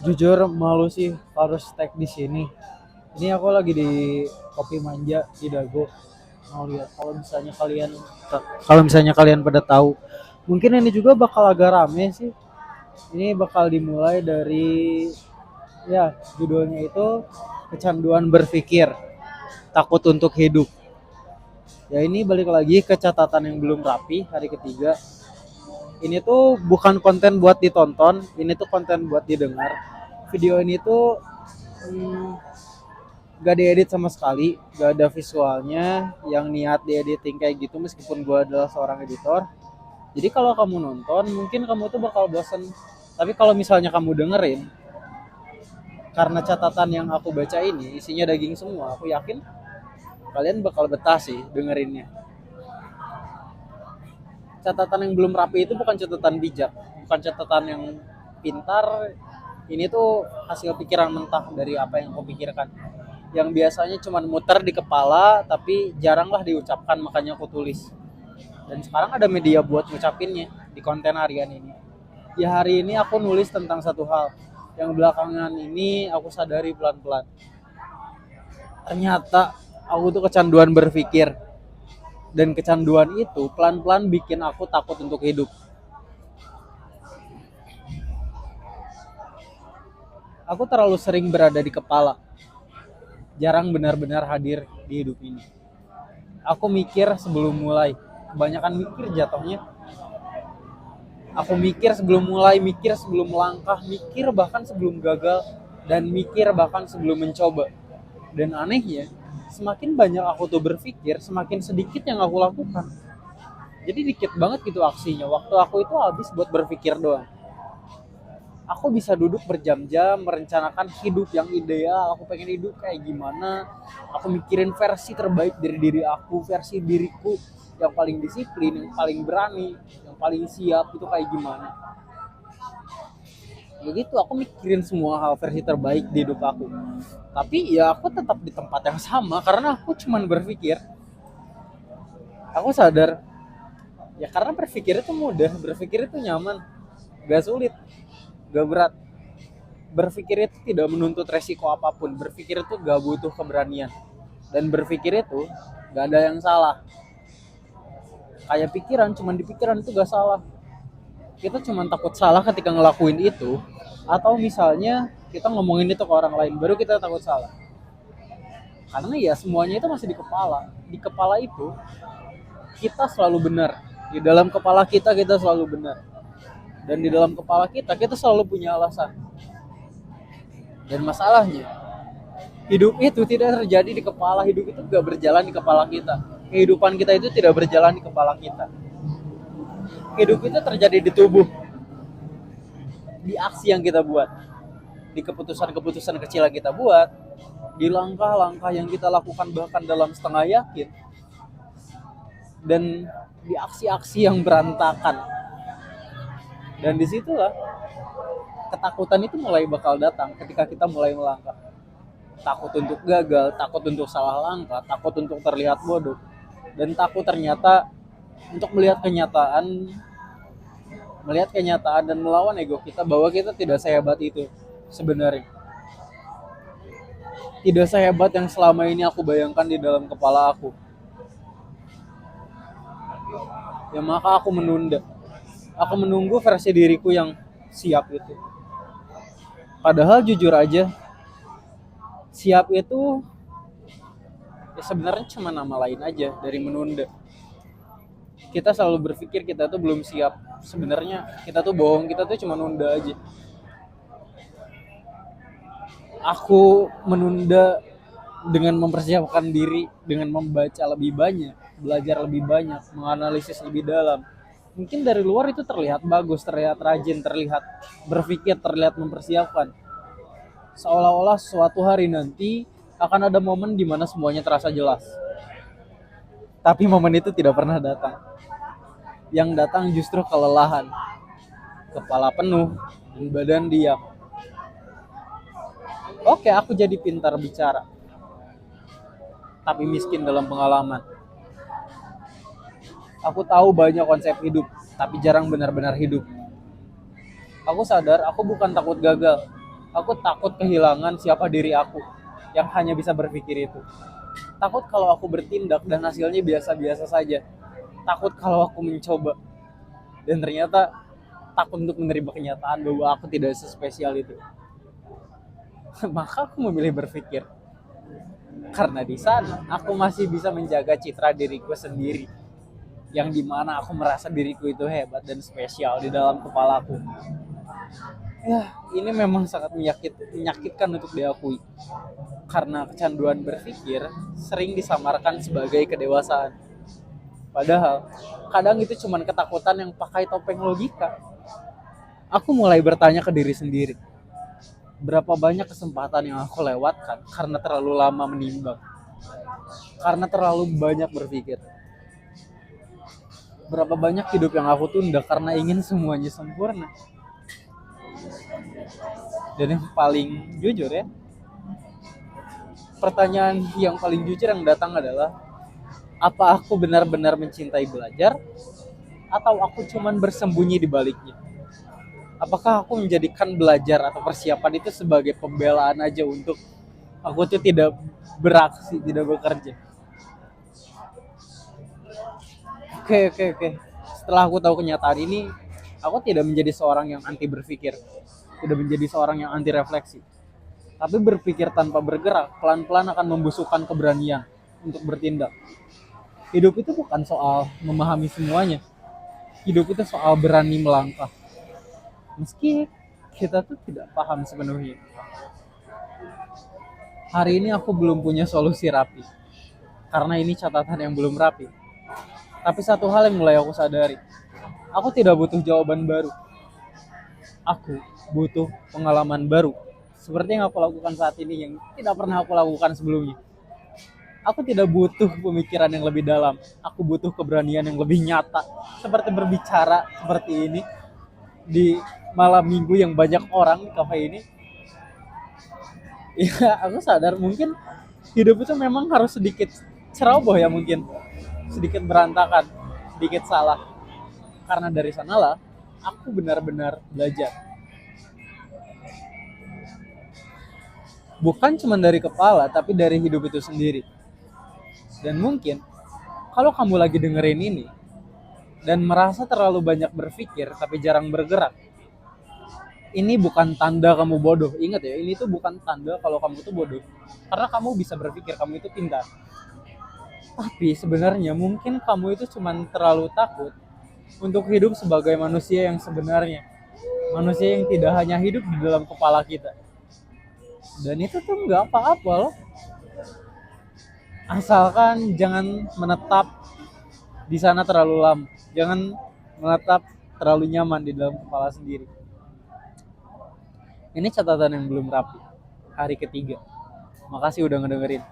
Jujur malu sih harus tag di sini. Ini aku lagi di Kopi Manja di Dago. Mau lihat kalau misalnya kalian pada tahu. Mungkin ini juga bakal agak rame sih. Ini bakal dimulai dari ya judulnya itu kecanduan berpikir, takut untuk hidup. Ya ini balik lagi ke catatan yang belum rapi hari ketiga. Ini tuh bukan konten buat ditonton, ini tuh konten buat didengar. Video ini tuh gak diedit sama sekali, gak ada visualnya yang niat diediting kayak gitu meskipun gue adalah seorang editor. Jadi kalau kamu nonton mungkin kamu tuh bakal bosen. Tapi kalau misalnya kamu dengerin, karena catatan yang aku baca ini isinya daging semua, aku yakin kalian bakal betah sih dengerinnya. Catatan yang belum rapi itu bukan catatan bijak, bukan catatan yang pintar. Ini tuh hasil pikiran mentah dari apa yang aku pikirkan, yang biasanya cuma muter di kepala tapi jaranglah diucapkan, makanya aku tulis. Dan sekarang ada media buat ngucapinnya di konten harian ini. Di hari ini aku nulis tentang satu hal yang belakangan ini aku sadari pelan-pelan. Ternyata aku tuh kecanduan berpikir, dan kecanduan itu pelan-pelan bikin aku takut untuk hidup. Aku terlalu sering berada di kepala, jarang benar-benar hadir di hidup ini. Aku mikir sebelum mulai, kebanyakan mikir jatuhnya. Aku mikir sebelum mulai, mikir sebelum melangkah, mikir bahkan sebelum gagal, dan mikir bahkan sebelum mencoba. Dan anehnya, semakin banyak aku tuh berpikir, semakin sedikit yang aku lakukan. Jadi dikit banget gitu aksinya. Waktu aku itu habis buat berpikir doang. Aku bisa duduk berjam-jam merencanakan hidup yang ideal. Aku pengen hidup kayak gimana. Aku mikirin versi terbaik dari diri aku, versi diriku yang paling disiplin, yang paling berani, yang paling siap itu kayak gimana. Begitu aku mikirin semua hal versi terbaik di hidup aku. Tapi ya aku tetap di tempat yang sama karena aku cuman berpikir. Aku sadar ya karena berpikir itu mudah, berpikir itu nyaman, gak sulit, gak berat. Berpikir itu tidak menuntut resiko apapun, berpikir itu gak butuh keberanian, dan berpikir itu gak ada yang salah. Kayak pikiran, cuman di pikiran itu gak salah. Kita cuman takut salah ketika ngelakuin itu, atau misalnya kita ngomongin itu ke orang lain baru kita takut salah. Karena ya semuanya itu masih di kepala. Di kepala itu kita selalu benar, di dalam kepala kita selalu benar, dan di dalam kepala kita selalu punya alasan. Dan masalahnya, hidup itu tidak terjadi di kepala, hidup itu gak berjalan di kepala kita. Kehidupan kita itu tidak berjalan di kepala kita. Hidup itu terjadi di tubuh, di aksi yang kita buat, di keputusan-keputusan kecil yang kita buat, di langkah-langkah yang kita lakukan bahkan dalam setengah yakin, dan di aksi-aksi yang berantakan. Dan disitulah ketakutan itu mulai bakal datang ketika kita mulai melangkah. Takut untuk gagal, takut untuk salah langkah, takut untuk terlihat bodoh, dan takut ternyata untuk melihat kenyataan dan melawan ego kita bahwa kita tidak sehebat itu sebenarnya. Tidak sehebat yang selama ini aku bayangkan di dalam kepala aku. Ya maka aku menunda. Aku menunggu versi diriku yang siap itu. Padahal jujur aja, siap itu ya sebenarnya cuma nama lain aja dari menunda. Kita selalu berpikir kita tuh belum siap. Sebenarnya kita tuh bohong, kita tuh cuma nunda aja. Aku menunda dengan mempersiapkan diri, dengan membaca lebih banyak, belajar lebih banyak, menganalisis lebih dalam. Mungkin dari luar itu terlihat bagus, terlihat rajin, terlihat berpikir, terlihat mempersiapkan. Seolah-olah suatu hari nanti akan ada momen di mana semuanya terasa jelas. Tapi momen itu tidak pernah datang. Yang datang justru kelelahan, kepala penuh, dan badan diam. Oke, aku jadi pintar bicara, tapi miskin dalam pengalaman. Aku tahu banyak konsep hidup, tapi jarang benar-benar hidup. Aku sadar aku bukan takut gagal, Aku takut kehilangan siapa diri aku yang hanya bisa berpikir itu. Takut kalau aku bertindak dan hasilnya biasa-biasa saja. Takut kalau aku mencoba dan ternyata takut untuk menerima kenyataan bahwa aku tidak sespesial itu. Maka aku memilih berpikir. Karena di sana aku masih bisa menjaga citra diriku sendiri. Yang dimana aku merasa diriku itu hebat dan spesial di dalam kepalaku. Ya, ini memang sangat menyakitkan untuk diakui. Karena kecanduan berpikir sering disamarkan sebagai kedewasaan. Padahal, kadang itu cuma ketakutan yang pakai topeng logika. Aku mulai bertanya ke diri sendiri, berapa banyak kesempatan yang aku lewatkan karena terlalu lama menimbang, karena terlalu banyak berpikir. Berapa banyak hidup yang aku tunda karena ingin semuanya sempurna. Dan yang paling jujur ya, pertanyaan yang paling jujur yang datang adalah, apa aku benar-benar mencintai belajar atau aku cuman bersembunyi di baliknya? Apakah aku menjadikan belajar atau persiapan itu sebagai pembelaan aja untuk aku tuh tidak beraksi, tidak bekerja? Oke. Setelah aku tahu kenyataan ini, aku tidak menjadi seorang yang anti berpikir, tidak menjadi seorang yang anti refleksi. Tapi berpikir tanpa bergerak, pelan-pelan akan membusukkan keberanian untuk bertindak. Hidup itu bukan soal memahami semuanya. Hidup itu soal berani melangkah. Meski kita tuh tidak paham sepenuhnya. Hari ini aku belum punya solusi rapi. Karena ini catatan yang belum rapi. Tapi satu hal yang mulai aku sadari. Aku tidak butuh jawaban baru. Aku butuh pengalaman baru. Seperti yang aku lakukan saat ini yang tidak pernah aku lakukan sebelumnya. Aku tidak butuh pemikiran yang lebih dalam. Aku butuh keberanian yang lebih nyata. Seperti berbicara seperti ini di malam minggu yang banyak orang di kafe ini. Ya, aku sadar mungkin hidup itu memang harus sedikit ceroboh ya mungkin. Sedikit berantakan, sedikit salah. Karena dari sanalah aku benar-benar belajar. Bukan cuma dari kepala, tapi dari hidup itu sendiri. Dan mungkin kalau kamu lagi dengerin ini dan merasa terlalu banyak berpikir tapi jarang bergerak, ini bukan tanda kamu bodoh. Ingat ya, ini tuh bukan tanda kalau kamu tuh bodoh. Karena kamu bisa berpikir, kamu itu pintar. Tapi sebenarnya mungkin kamu itu cuma terlalu takut untuk hidup sebagai manusia yang sebenarnya. Manusia yang tidak hanya hidup di dalam kepala kita. Dan itu tuh nggak apa-apa loh. Asalkan jangan menetap di sana terlalu lama. Jangan menetap terlalu nyaman di dalam kepala sendiri. Ini catatan yang belum rapi. Hari ketiga. Makasih udah ngedengerin.